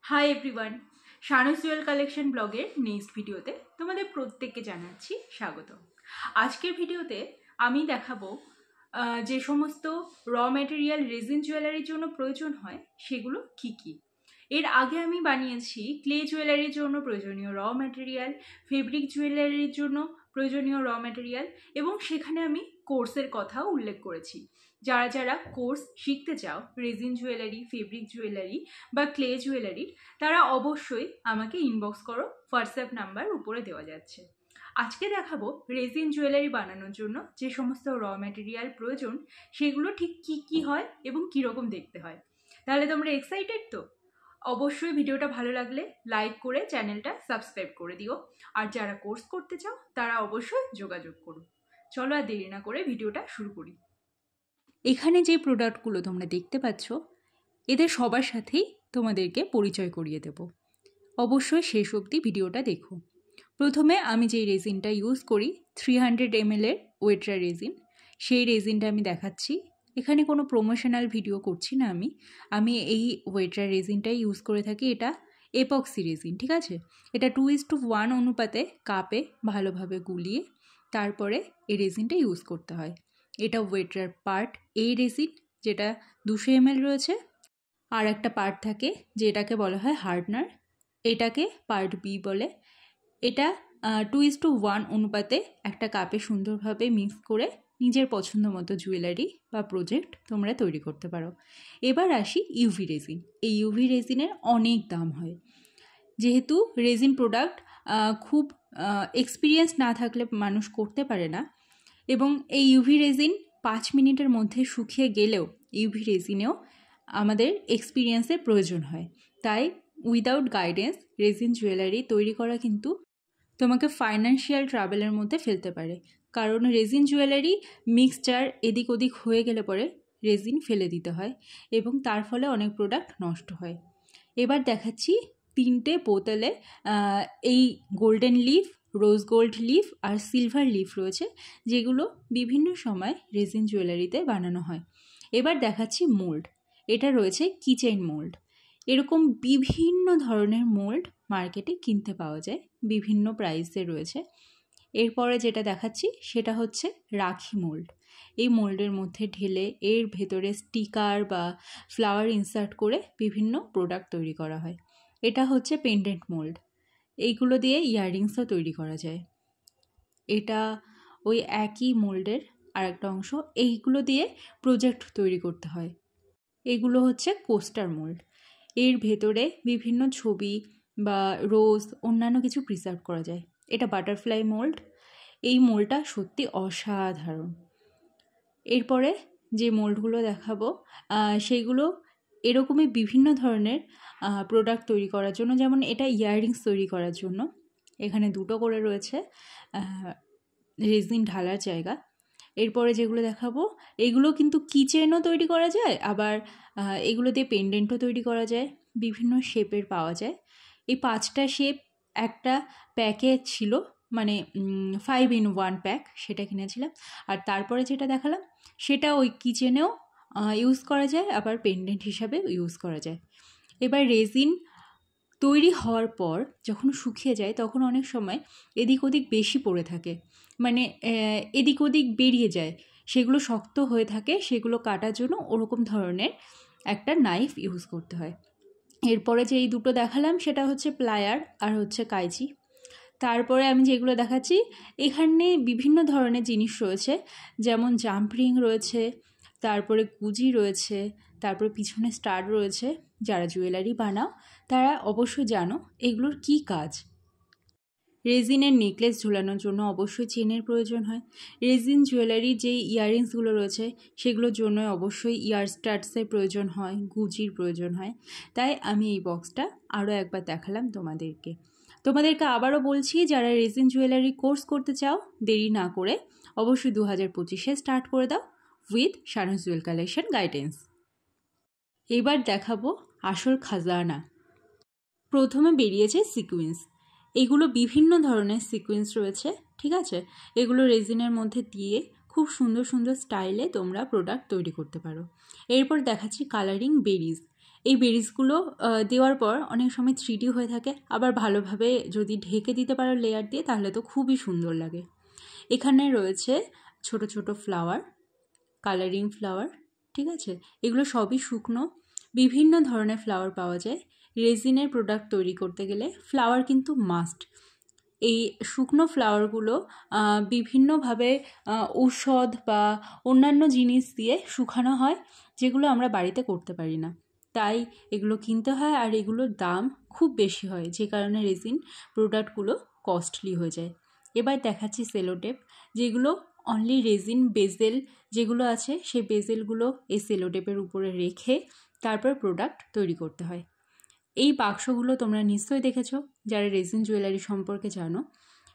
Hi everyone, শানুস Jewel collection ব্লগের next ভিডিওতে তোমাদের প্রত্যেককে জানাচ্ছি স্বাগত। আজকের ভিডিওতে আমি দেখাবো যে সমস্ত র ম্যাটেরিয়াল রেজিন জুয়েলারির জন্য প্রয়োজন হয় সেগুলো কি কি। এর আগে আমি বানিয়েছি ক্লে জুয়েলারির জন্য প্রয়োজনীয় র ম্যাটেরিয়াল, ফেব্রিক জুয়েলারির জন্য প্রয়োজনীয় র ম্যাটেরিয়াল, এবং সেখানে আমি কোর্সের কথাও উল্লেখ করেছি। যারা যারা কোর্স শিখতে চাও রেজিন জুয়েলারি, ফেব্রিক জুয়েলারি বা ক্লে জুয়েলারির, তারা অবশ্যই আমাকে ইনবক্স করো, হোয়াটসঅ্যাপ নাম্বার উপরে দেওয়া যাচ্ছে। আজকে দেখাবো রেজিন জুয়েলারি বানানোর জন্য যে সমস্ত র ম্যাটেরিয়াল প্রয়োজন সেগুলো ঠিক কি কি হয় এবং কীরকম দেখতে হয়। তাহলে তোমরা এক্সাইটেড তো? অবশ্যই ভিডিওটা ভালো লাগলে লাইক করে চ্যানেলটা সাবস্ক্রাইব করে দিও, আর যারা কোর্স করতে চাও তারা অবশ্যই যোগাযোগ করো। চলো আর দেরি না করে ভিডিওটা শুরু করি। এখানে যে প্রোডাক্টগুলো তোমরা দেখতে পাচ্ছ, এদের সবার সাথেই তোমাদেরকে পরিচয় করিয়ে দেব। অবশ্যই শেষ অবধি ভিডিওটা দেখো। প্রথমে আমি যেই রেজিনটা ইউজ করি 300 ml এর ওয়েট্রা রেজিন, সেই রেজিনটা আমি দেখাচ্ছি। এখানে কোনো প্রমোশনাল ভিডিও করছি না, আমি এই ওয়েট্রা রেজিনটাই ইউজ করে থাকি। এটা এপক্সি রেজিন, ঠিক আছে। এটা 2:1 অনুপাতে কাপে ভালোভাবে গুলিয়ে তারপরে এই রেজিনটা ইউজ করতে হয়। এটা ওয়েট্রার পার্ট এই রেজিন, যেটা 200 ml রয়েছে। আর একটা পার্ট থাকে যেটাকে বলা হয় হার্ডনার, এটাকে পার্ট বি বলে। এটা 2:1 অনুপাতে একটা কাপে সুন্দরভাবে মিক্স করে নিজের পছন্দ মতো জুয়েলারি বা প্রজেক্ট তোমরা তৈরি করতে পারো। এবার আসি ইউভি রেজিন। এই ইউভি রেজিনের অনেক দাম হয়, যেহেতু রেজিন প্রোডাক্ট খুব এক্সপিরিয়েন্স না থাকলে মানুষ করতে পারে না, এবং এই ইউভি রেজিন 5 মিনিটের মধ্যে শুকিয়ে গেলেও ইউভি রেজিনেও আমাদের এক্সপিরিয়েন্সের প্রয়োজন হয়। তাই উইদাউট গাইডেন্স রেজিন জুয়েলারি তৈরি করা কিন্তু তোমাকে ফাইন্যান্সিয়াল ট্রাভেলের মধ্যে ফেলতে পারে, কারণ রেজিন জুয়েলারি মিক্সচার এদিক ওদিক হয়ে গেলে পরে রেজিন ফেলে দিতে হয় এবং তার ফলে অনেক প্রোডাক্ট নষ্ট হয়। এবার দেখাচ্ছি 3টে বোতলে এই golden leaf, rose gold leaf আর সিলভার লিফ রয়েছে, যেগুলো বিভিন্ন সময় রেজিন জুয়েলারিতে বানানো হয়। এবার দেখাচ্ছি মোল্ড। এটা রয়েছে কিচেন মোল্ড। এরকম বিভিন্ন ধরনের মোল্ড মার্কেটে কিনতে পাওয়া যায়, বিভিন্ন প্রাইসে রয়েছে। এরপরে যেটা দেখাচ্ছি সেটা হচ্ছে রাখি মোল্ড। এই মোল্ডের মধ্যে ঢেলে এর ভেতরে স্টিকার বা ফ্লাওয়ার ইনসার্ট করে বিভিন্ন প্রোডাক্ট তৈরি করা হয়। এটা হচ্ছে পেন্ডেন্ট মোল্ড। এইগুলো দিয়ে ইয়াররিংসও তৈরি করা যায়। এটা ওই একই মোল্ডের আরেকটা অংশ, এইগুলো দিয়ে প্রজেক্ট তৈরি করতে হয়। এগুলো হচ্ছে কোস্টার মোল্ড। এর ভেতরে বিভিন্ন ছবি বা রোজ অন্যান্য কিছু প্রিজার্ভ করা যায়। এটা বাটারফ্লাই মোল্ড। এই মোল্ডটা সত্যি অসাধারণ। এরপরে যে মোল্ডগুলো দেখাবো সেইগুলো এরকমই বিভিন্ন ধরনের প্রোডাক্ট তৈরি করার জন্য, যেমন এটা ইয়াররিংস তৈরি করার জন্য। এখানে 2টো করে রয়েছে রেজিন ঢালার জায়গা। এরপরে যেগুলো দেখাবো এগুলো কিন্তু কিচেনও তৈরি করা যায়, আবার এগুলো দিয়ে পেন্ডেন্টও তৈরি করা যায়, বিভিন্ন শেপের পাওয়া যায়। এই 5টা শেপ একটা প্যাকে ছিল, মানে 5-in-1 প্যাক, সেটা কিনেছিলাম। আর তারপরে যেটা দেখালাম সেটা ওই কিচেনেও ইউজ করা যায়, আবার পেন্ডেন্ট হিসাবে ইউজ করা যায়। এবার রেজিন তৈরি হওয়ার পর যখন শুকিয়ে যায় তখন অনেক সময় এদিক ওদিক বেশি পড়ে থাকে, মানে এদিক ওদিক বেরিয়ে যায়, সেগুলো শক্ত হয়ে থাকে। সেগুলো কাটার জন্য ওরকম ধরনের একটা নাইফ ইউজ করতে হয়। এরপরে যে এই 2টো দেখালাম সেটা হচ্ছে প্লায়ার আর হচ্ছে কাইচি। তারপরে আমি যেগুলো দেখাচ্ছি এখানে বিভিন্ন ধরনের জিনিস রয়েছে, যেমন জাম্প রিং রয়েছে, তারপরে গুজি রয়েছে, তারপরে পিছনে স্টার রয়েছে। যারা জুয়েলারি বানাও তারা অবশ্যই জানো এগুলোর কী কাজ। রেজিনের নেকলেস ঝোলানোর জন্য অবশ্যই চেনের প্রয়োজন হয়। রেজিন জুয়েলারির যেই ইয়াররিংসগুলো রয়েছে সেগুলোর জন্য অবশ্যই ইয়ার স্টাডসের প্রয়োজন হয়, গুজির প্রয়োজন হয়। তাই আমি এই বক্সটা আরও একবার দেখালাম তোমাদেরকে আবারও বলছি, যারা রেজিন জুয়েলারি কোর্স করতে চাও দেরি না করে অবশ্যই 2025-এ স্টার্ট করে দাও উইথ শানুস জুয়েল কালেকশন গাইডেন্স। এবার দেখাবো আসল খাজানা। প্রথমে বেরিয়েছে সিকোয়েন্স। এগুলো বিভিন্ন ধরনের সিকোয়েন্স রয়েছে, ঠিক আছে। এগুলো রেজিনের মধ্যে দিয়ে খুব সুন্দর সুন্দর স্টাইলে তোমরা প্রোডাক্ট তৈরি করতে পারো। এরপর দেখাচ্ছি কালারিং বেরিজ। এই বেরিজগুলো দেওয়ার পর অনেক সময় 3D হয়ে থাকে, আবার ভালোভাবে যদি ঢেকে দিতে পারো লেয়ার দিয়ে তাহলে তো খুবই সুন্দর লাগে। এখানে রয়েছে ছোট ছোট ফ্লাওয়ার, কালারিং ফ্লাওয়ার, ঠিক আছে? এগুলো সবই শুকনো। বিভিন্ন ধরনের ফ্লাওয়ার পাওয়া যায়। রেজিনের প্রোডাক্ট তৈরি করতে গেলে ফ্লাওয়ার কিন্তু মাস্ট। এই শুকনো ফ্লাওয়ারগুলো বিভিন্নভাবে ঔষধ বা অন্যান্য জিনিস দিয়ে শুকানো হয়, যেগুলো আমরা বাড়িতে করতে পারি না, তাই এগুলো কিনতে হয়। আর এগুলোর দাম খুব বেশি হয়, যে কারণে রেজিন প্রোডাক্টগুলো কস্টলি হয়ে যায়। এবার দেখাচ্ছি সেলোটেপ, যেগুলো অনলি রেজিন বেজেল যেগুলো আছে সেই বেজেলগুলো এই সেলোটেপের উপরে রেখে তারপর প্রোডাক্ট তৈরি করতে হয়। এই বাক্সগুলো তোমরা নিশ্চয়ই দেখেছো যারা রেজিন জুয়েলারি সম্পর্কে জানো।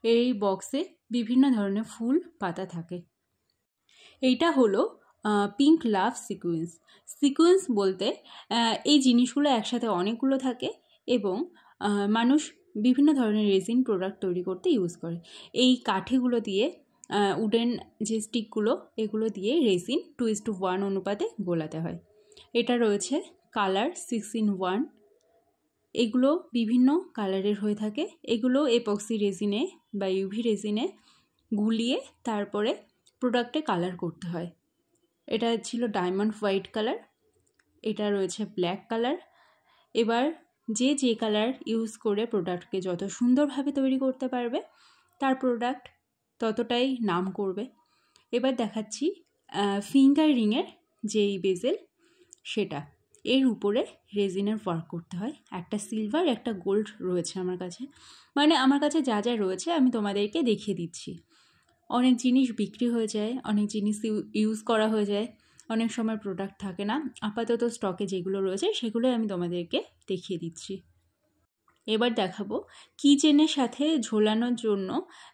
এই বক্সে বিভিন্ন ধরনের ফুল পাতা থাকে। এইটা হলো পিঙ্ক লাভ সিকুয়েন্স। সিকুয়েন্স বলতে এই জিনিসগুলো একসাথে অনেকগুলো থাকে এবং মানুষ বিভিন্ন ধরনের রেজিন প্রোডাক্ট তৈরি করতে ইউজ করে। এই কাঠিগুলো দিয়ে উডেন যে স্টিকগুলো এগুলো দিয়ে রেজিন 2:1 অনুপাতে গোলাতে হয়। এটা রয়েছে কালার 6-in-1। এগুলো বিভিন্ন কালারের হয়ে থাকে। এগুলো এপক্সি রেজিনে বা ইউভি রেজিনে গুলিয়ে তারপরে প্রোডাক্টে কালার করতে হয়। এটা ছিল ডায়মন্ড হোয়াইট কালার, এটা রয়েছে ব্ল্যাক কালার। এবার যে কালার ইউজ করে প্রোডাক্টকে যত সুন্দরভাবে তৈরি করতে পারবে তার প্রোডাক্ট ততটাই নাম করবে। এবার দেখাচ্ছি ফিঙ্গার রিংয়ের যেই বেজেল সেটা, এর উপরে রেজিনের ওয়ার্ক করতে হয়। একটা সিলভার একটা গোল্ড রয়েছে আমার কাছে, মানে আমার কাছে যা যা রয়েছে আমি তোমাদেরকে দেখিয়ে দিচ্ছি। অনেক জিনিস বিক্রি হয়ে যায়, অনেক জিনিস ইউজ করা হয়ে যায়, অনেক সময় প্রোডাক্ট থাকে না। আপাতত স্টকে যেগুলো রয়েছে সেগুলোই আমি তোমাদেরকে দেখিয়ে দিচ্ছি। এবার দেখাবো কিচেনের সাথে ঝোলানোর জন্য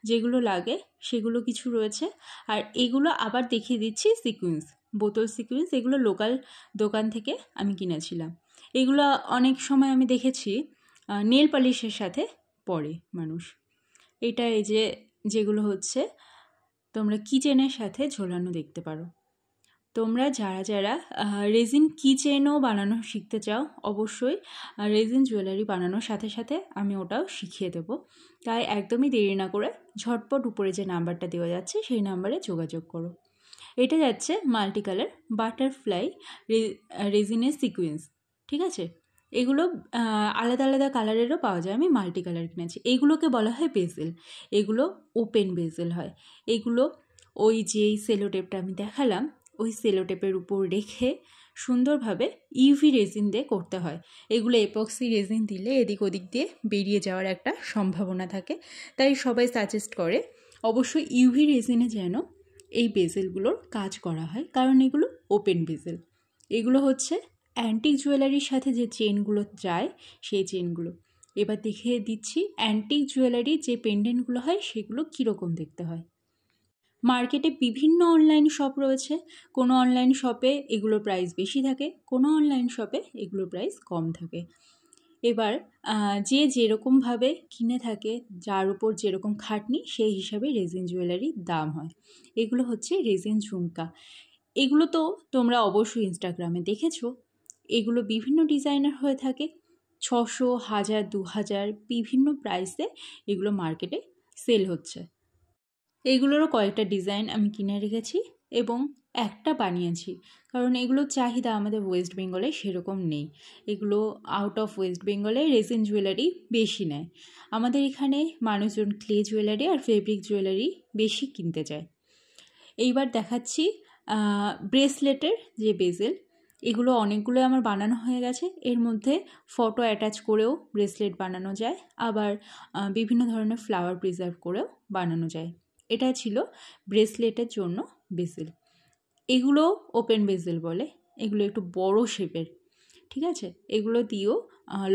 যেগুলো লাগে সেগুলো কিছু রয়েছে। আর এগুলো আবার দেখিয়ে দিচ্ছি সিকুয়েন্স, বোতল সিকুয়েন্স। এগুলো লোকাল দোকান থেকে আমি কিনেছিলাম। এগুলো অনেক সময় আমি দেখেছি নেল পলিশের সাথে পরে মানুষ। এটা এই যেগুলো হচ্ছে তোমরা কিচেনের সাথে ঝোলানো দেখতে পারো। তোমরা যারা যারা রেজিন কিচেনও বানানো শিখতে চাও অবশ্যই রেজিন জুয়েলারি বানানোর সাথে সাথে আমি ওটাও শিখিয়ে দেবো। তাই একদমই দেরি না করে ঝটপট উপরে যে নাম্বারটা দেওয়া যাচ্ছে সেই নাম্বারে যোগাযোগ করো। এটা যাচ্ছে মাল্টি কালার বাটারফ্লাই রেজিনের সিকুয়েন্স, ঠিক আছে? এগুলো আলাদা আলাদা কালারেরও পাওয়া যায়, আমি মাল্টি কালার কিনেছি। এইগুলোকে বলা হয় বেজেল, এগুলো ওপেন বেজেল হয়। এগুলো ওই যেই সেলোটেপটা আমি দেখালাম ওই সেলোটেপের উপর রেখে সুন্দরভাবে ইউভি রেজিন দিয়ে করতে হয়। এগুলো এপক্সি রেজিন দিলে এদিক ওদিক দিয়ে বেরিয়ে যাওয়ার একটা সম্ভাবনা থাকে, তাই সবাই সাজেস্ট করে অবশ্যই ইউভি রেজিনে যেন এই বেজেলগুলোর কাজ করা হয়, কারণ এগুলো ওপেন বেজেল। এগুলো হচ্ছে অ্যান্টিক জুয়েলারির সাথে যে চেনগুলো যায় সেই চেনগুলো। এবার দেখিয়ে দিচ্ছি অ্যান্টিক জুয়েলারির যে পেন্ডেন্টগুলো হয় সেগুলো কীরকম দেখতে হয়। মার্কেটে বিভিন্ন অনলাইন শপ রয়েছে, কোনো অনলাইন শপে এগুলোর প্রাইস বেশি থাকে, কোনো অনলাইন শপে এগুলোর প্রাইস কম থাকে। এবার যে যেরকমভাবে কিনে থাকে, যার উপর যেরকম খাটনি সেই হিসাবে রেজিন জুয়েলারির দাম হয়। এগুলো হচ্ছে রেজিন ঝুমকা। এগুলো তো তোমরা অবশ্যই ইনস্টাগ্রামে দেখেছো। এগুলো বিভিন্ন ডিজাইনার হয়ে থাকে, 600, 1000, 2000 বিভিন্ন প্রাইসে এগুলো মার্কেটে সেল হচ্ছে। এগুলোরও কয়েকটা ডিজাইন আমি কিনে রেখেছি এবং একটা বানিয়েছি, কারণ এগুলোর চাহিদা আমাদের ওয়েস্ট বেঙ্গলে সেরকম নেই। এগুলো আউট অফ ওয়েস্ট বেঙ্গলে রেজিন জুয়েলারি বেশি নেয়। আমাদের এখানে মানুষজন ক্লে জুয়েলারি আর ফেব্রিক জুয়েলারি বেশি কিনতে চায়। এইবার দেখাচ্ছি ব্রেসলেটের যে বেজেল, এগুলো অনেকগুলো আমার বানানো হয়ে গেছে। এর মধ্যে ফটো অ্যাটাচ করেও ব্রেসলেট বানানো যায়, আবার বিভিন্ন ধরনের ফ্লাওয়ার প্রিজার্ভ করেও বানানো যায়। এটা ছিল ব্রেসলেটের জন্য বেজেল। এগুলো ওপেন বেজেল বলে, এগুলো একটু বড় শেপের, ঠিক আছে? এগুলো দিয়েও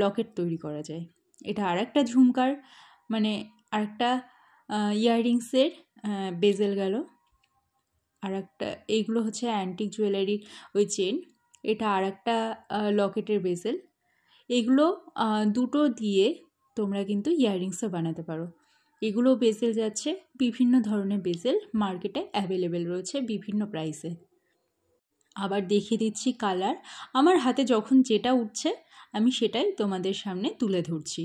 লকেট তৈরি করা যায়। এটা আরেকটা ঝুমকার মানে আরেকটা ইয়াররিংসের বেজেল গেল। আর একটা এইগুলো হচ্ছে অ্যান্টিক জুয়েলারির ওই চেন, এটা আর একটা লকেটের বেজেল। এগুলো দুটো দিয়ে তোমরা কিন্তু ইয়াররিংসও বানাতে পারো। এগুলো বেজেল যাচ্ছে, বিভিন্ন ধরনের বেজেল মার্কেটে অ্যাভেলেবেল রয়েছে বিভিন্ন প্রাইসে। আবার দেখিয়ে দিচ্ছি কালার। আমার হাতে যখন যেটা উঠছে আমি সেটাই তোমাদের সামনে তুলে ধরছি।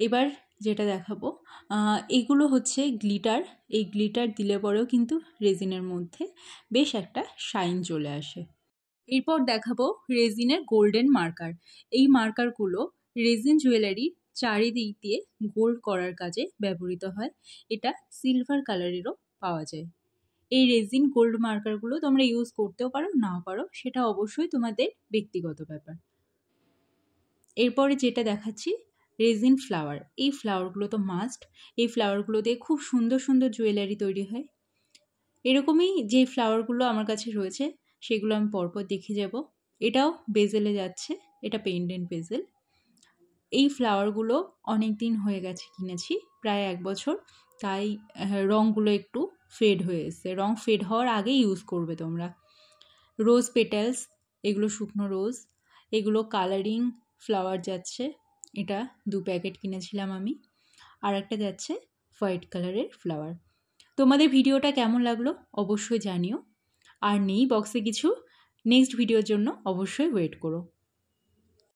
এবার যেটা দেখাবো, এগুলো হচ্ছে গ্লিটার। এই গ্লিটার দিলে পরেও কিন্তু রেজিনের মধ্যে বেশ একটা শাইন চলে আসে। এরপর দেখাবো রেজিনের গোল্ডেন মার্কার। এই মার্কারগুলো রেজিন জুয়েলারি চারিদিক দিয়ে গোল্ড করার কাজে ব্যবহৃত হয়। এটা সিলভার কালারেরও পাওয়া যায়। এই রেজিন গোল্ড মার্কারগুলো তোমরা ইউজ করতেও পারো, নাও পারো, সেটা অবশ্যই তোমাদের ব্যক্তিগত ব্যাপার। এরপরে যেটা দেখাচ্ছি রেজিন ফ্লাওয়ার। এই ফ্লাওয়ারগুলো তো মাস্ট। এই ফ্লাওয়ারগুলো দিয়ে খুব সুন্দর সুন্দর জুয়েলারি তৈরি হয়। এরকমই যে ফ্লাওয়ারগুলো আমার কাছে রয়েছে সেগুলো আমি পরপর দেখে যাব। এটাও বেজেলে যাচ্ছে, এটা পেন্ডেন্ট বেজেল। এই ফ্লাওয়ারগুলো অনেক দিন হয়ে গেছে কিনেছি, প্রায় 1 বছর, তাই রঙগুলো একটু ফেড হয়ে এসছে। রঙ ফেড হওয়ার আগেই ইউজ করবে তোমরা। রোজ পেটালস, এগুলো শুকনো রোজ, এগুলো কালারিং ফ্লাওয়ার যাচ্ছে। এটা 2 প্যাকেট কিনেছিলাম আমি। আর একটা যাচ্ছে হোয়াইট কালারের ফ্লাওয়ার। তোমাদের ভিডিওটা কেমন লাগলো অবশ্যই জানিও। আর নেই বক্সে কিছু, নেক্সট ভিডিওর জন্য অবশ্যই ওয়েট করো।